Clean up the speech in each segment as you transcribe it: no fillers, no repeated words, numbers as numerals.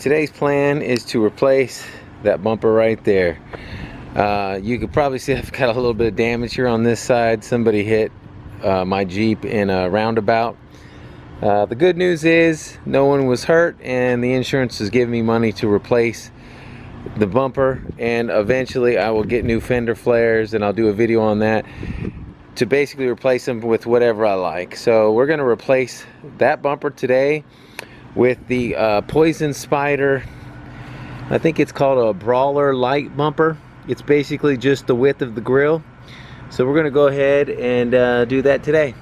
today's plan is to replace that bumper right there. You could probably see I've got a little bit of damage here on this side. Somebody hit my Jeep in a roundabout. The good news is no one was hurt, and the insurance is giving me money to replace the bumper, and eventually I will get new fender flares, and I'll do a video on that to basically replace them with whatever I like. So we're going to replace that bumper today with the Poison Spyder, I think it's called a Brawler light bumper. It's basically just the width of the grill. So we're going to go ahead and do that today.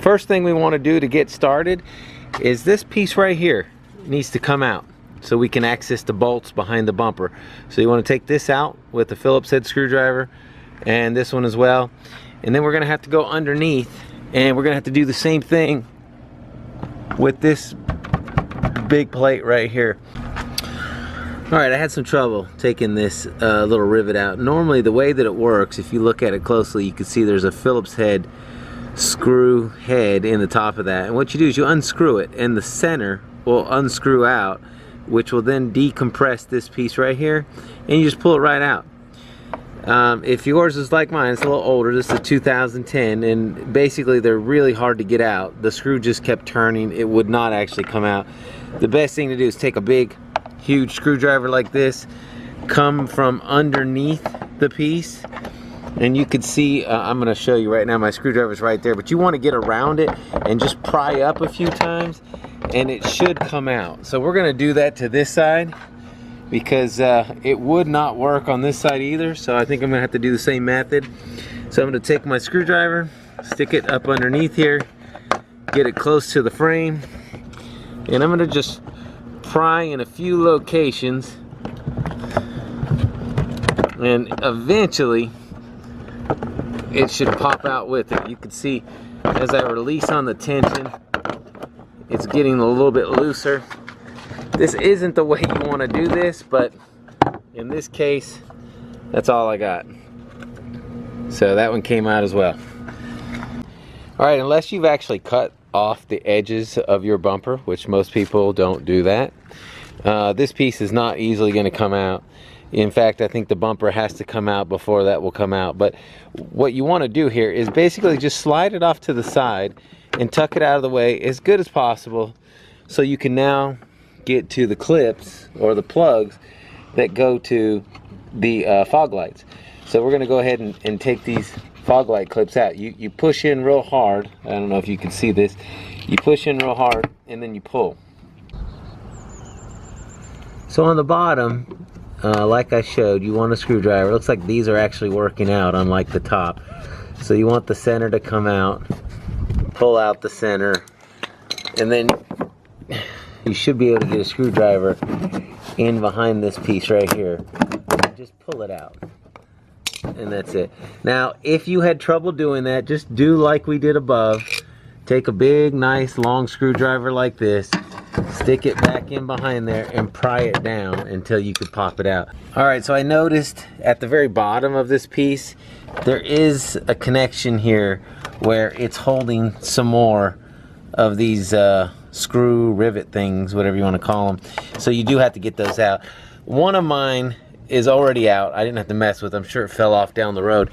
First thing we want to do to get started is this piece right here needs to come out so we can access the bolts behind the bumper. So you want to take this out with the Phillips head screwdriver, and this one as well. And then we're going to have to go underneath, and we're going to have to do the same thing with this big plate right here. Alright, I had some trouble taking this little rivet out. Normally the way that it works, if you look at it closely, you can see there's a Phillips head screw head in the top of that. And what you do is you unscrew it, and the center will unscrew out, which will then decompress this piece right here, and you just pull it right out. If yours is like mine, it's a little older, this is a 2010, and basically they're really hard to get out. The screw just kept turning, it would not actually come out. The best thing to do is take a big, huge screwdriver like this, come from underneath the piece, and you can see, I'm going to show you right now, my screwdriver's right there, but you want to get around it and just pry up a few times, and it should come out. So we're going to do that to this side, because it would not work on this side either. So I think I'm gonna have to do the same method. So I'm gonna take my screwdriver, stick it up underneath here, get it close to the frame, and I'm gonna just pry in a few locations, and eventually it should pop out with it. You can see as I release on the tension, it's getting a little bit looser. This isn't the way you want to do this, but in this case, that's all I got. So that one came out as well. Alright, unless you've actually cut off the edges of your bumper, which most people don't do that, this piece is not easily going to come out. In fact, I think the bumper has to come out before that will come out. But what you want to do here is basically just slide it off to the side and tuck it out of the way as good as possible, so you can now get to the clips or the plugs that go to the fog lights. So we're going to go ahead and take these fog light clips out. You push in real hard. I don't know if you can see this. You push in real hard and then you pull. So on the bottom, like I showed, you want a screwdriver. It looks like these are actually working out, unlike the top. So you want the center to come out, pull out the center, and then you should be able to get a screwdriver in behind this piece right here. Just pull it out. And that's it. Now, if you had trouble doing that, just do like we did above. Take a big, nice, long screwdriver like this, stick it back in behind there, and pry it down until you could pop it out. Alright, so I noticed at the very bottom of this piece, there is a connection here where it's holding some more of these screw rivet things, whatever you want to call them. So you do have to get those out. One of mine is already out. I didn't have to mess with it. I'm sure it fell off down the road.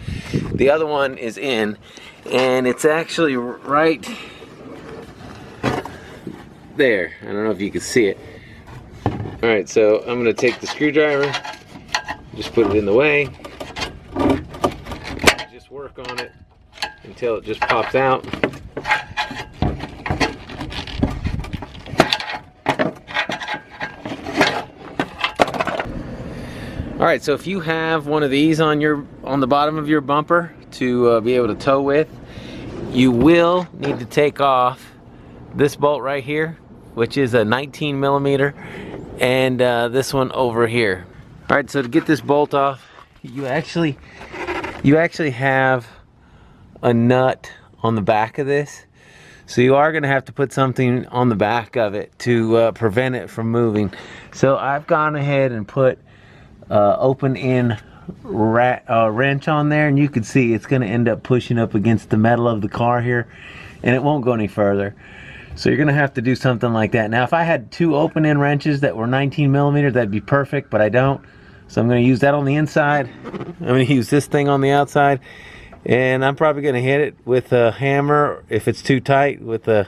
The other one is in, and it's actually right there. I don't know if you can see it. Alright, so I'm going to take the screwdriver, just put it in the way, just work on it until it just pops out. Alright, so if you have one of these on the bottom of your bumper to be able to tow with, you will need to take off this bolt right here, which is a 19 millimeter, and this one over here. Alright, so to get this bolt off, you actually have a nut on the back of this. So you are going to have to put something on the back of it to prevent it from moving. So I've gone ahead and put open in wrench on there, and you can see it's going to end up pushing up against the metal of the car here, and it won't go any further. So you're gonna have to do something like that. Now if I had 2 open end wrenches that were 19 millimeter, that'd be perfect, but I don't. So I'm gonna use that on the inside. I'm gonna use this thing on the outside, and I'm probably gonna hit it with a hammer if it's too tight, with a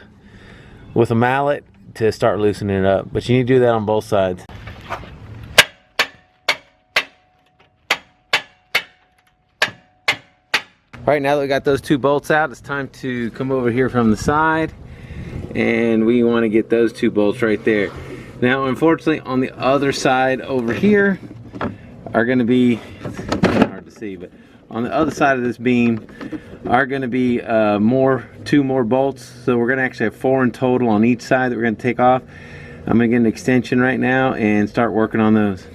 mallet to start loosening it up. But you need to do that on both sides. All right, now that we got those 2 bolts out, it's time to come over here from the side, and we want to get those 2 bolts right there. Now, unfortunately, on the other side over here are going to be, it's hard to see, but on the other side of this beam are going to be 2 more bolts. So we're going to actually have 4 in total on each side that we're going to take off. I'm going to get an extension right now and start working on those.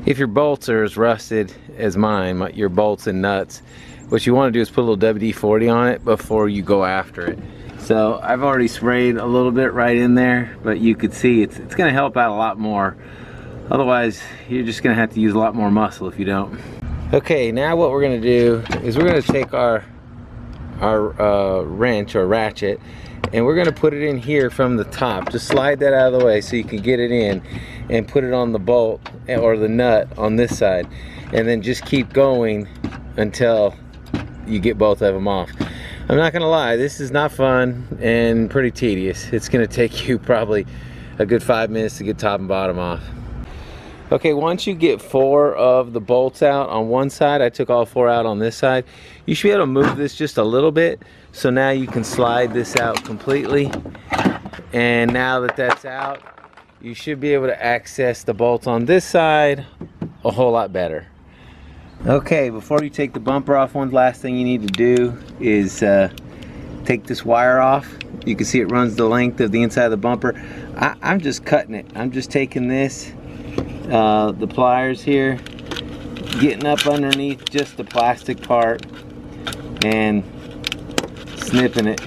If your bolts are as rusted as mine, your bolts and nuts, what you want to do is put a little WD-40 on it before you go after it. So I've already sprayed a little bit right in there, but you could see it's going to help out a lot more. Otherwise, you're just going to have to use a lot more muscle if you don't. Okay, now what we're going to do is we're going to take our wrench or ratchet, and we're going to put it in here from the top. Just slide that out of the way so you can get it in, and put it on the bolt or the nut on this side, and then just keep going until you get both of them off. I'm not gonna lie, this is not fun and pretty tedious. It's gonna take you probably a good 5 minutes to get top and bottom off. Okay, once you get 4 of the bolts out on one side, I took all 4 out on this side, you should be able to move this just a little bit. So now you can slide this out completely. And now that that's out, you should be able to access the bolts on this side a whole lot better. Okay, before you take the bumper off, one last thing you need to do is take this wire off. You can see it runs the length of the inside of the bumper. I'm just cutting it. I'm just taking this, the pliers here, getting up underneath just the plastic part and snipping it.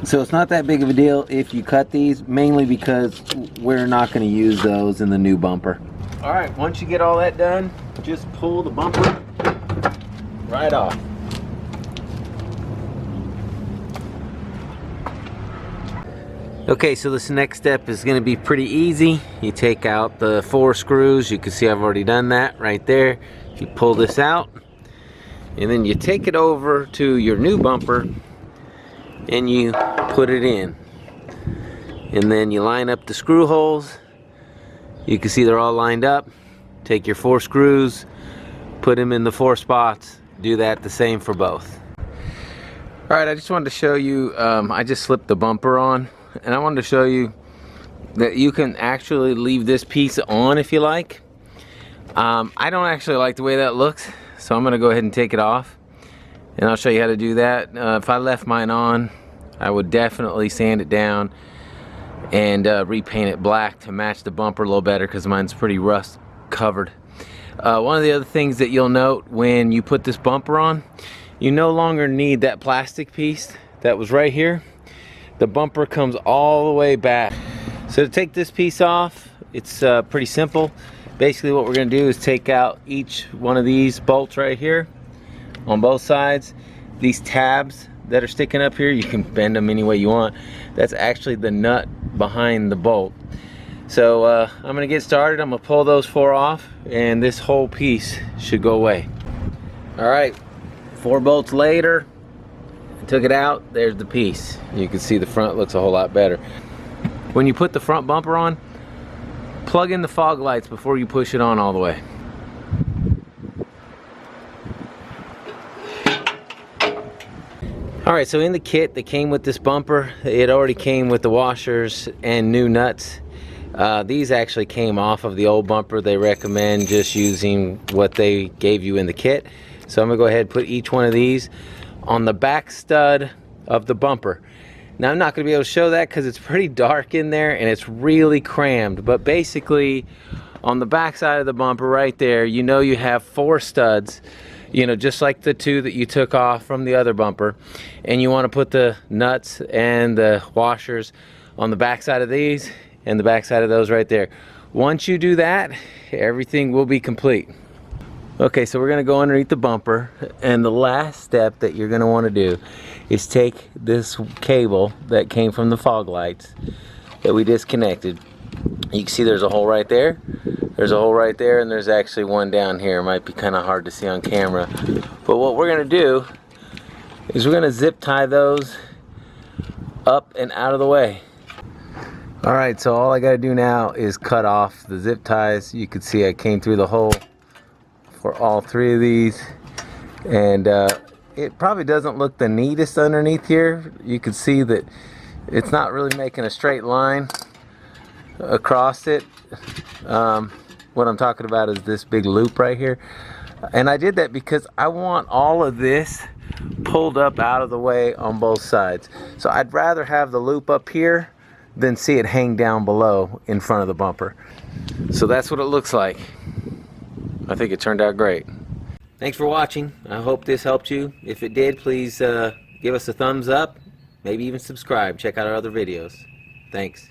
So it's not that big of a deal if you cut these, mainly because we're not going to use those in the new bumper. All right, once you get all that done, just pull the bumper right off. Okay, so this next step is going to be pretty easy. You take out the 4 screws. You can see I've already done that right there. You pull this out, and then you take it over to your new bumper and you put it in, and then you line up the screw holes. You can see they're all lined up. Take your 4 screws, put them in the 4 spots. Do that the same for both. All right, I just wanted to show you, I just slipped the bumper on, and I wanted to show you that you can actually leave this piece on if you like. I don't actually like the way that looks, so I'm gonna go ahead and take it off, and I'll show you how to do that. If I left mine on, I would definitely sand it down and repaint it black to match the bumper a little better, because mine's pretty rust covered. One of the other things that you'll note when you put this bumper on, you no longer need that plastic piece that was right here. The bumper comes all the way back. So to take this piece off, it's pretty simple. Basically what we're going to do is take out each one of these bolts right here on both sides. These tabs that are sticking up here, you can bend them any way you want. That's actually the nut behind the bolt. So I'm going to get started. I'm going to pull those 4 off, and this whole piece should go away. All right, 4 bolts later, I took it out. There's the piece. You can see the front looks a whole lot better. When you put the front bumper on, plug in the fog lights before you push it on all the way. Alright, so in the kit that came with this bumper, it already came with the washers and new nuts. These actually came off of the old bumper. They recommend just using what they gave you in the kit. So I'm going to go ahead and put each one of these on the back stud of the bumper. Now I'm not going to be able to show that because it's pretty dark in there and it's really crammed. But basically on the back side of the bumper right there, you know you have 4 studs, you know, just like the 2 that you took off from the other bumper. And you want to put the nuts and the washers on the back side of these and the back side of those right there. Once you do that, everything will be complete. Okay, so we're gonna go underneath the bumper, and the last step that you're gonna want to do is take this cable that came from the fog lights that we disconnected. You can see there's a hole right there, there's a hole right there, and there's actually one down here. It might be kind of hard to see on camera, but what we're gonna do is we're gonna zip tie those up and out of the way. Alright, so all I gotta do now is cut off the zip ties. You can see I came through the hole for all three of these, and it probably doesn't look the neatest underneath here. You can see that it's not really making a straight line across it. What I'm talking about is this big loop right here, and I did that because I want all of this pulled up out of the way on both sides. So I'd rather have the loop up here than see it hang down below in front of the bumper. So that's what it looks like. I think it turned out great. Thanks for watching. I hope this helped you. If it did, please give us a thumbs up, maybe even subscribe. Check out our other videos. Thanks.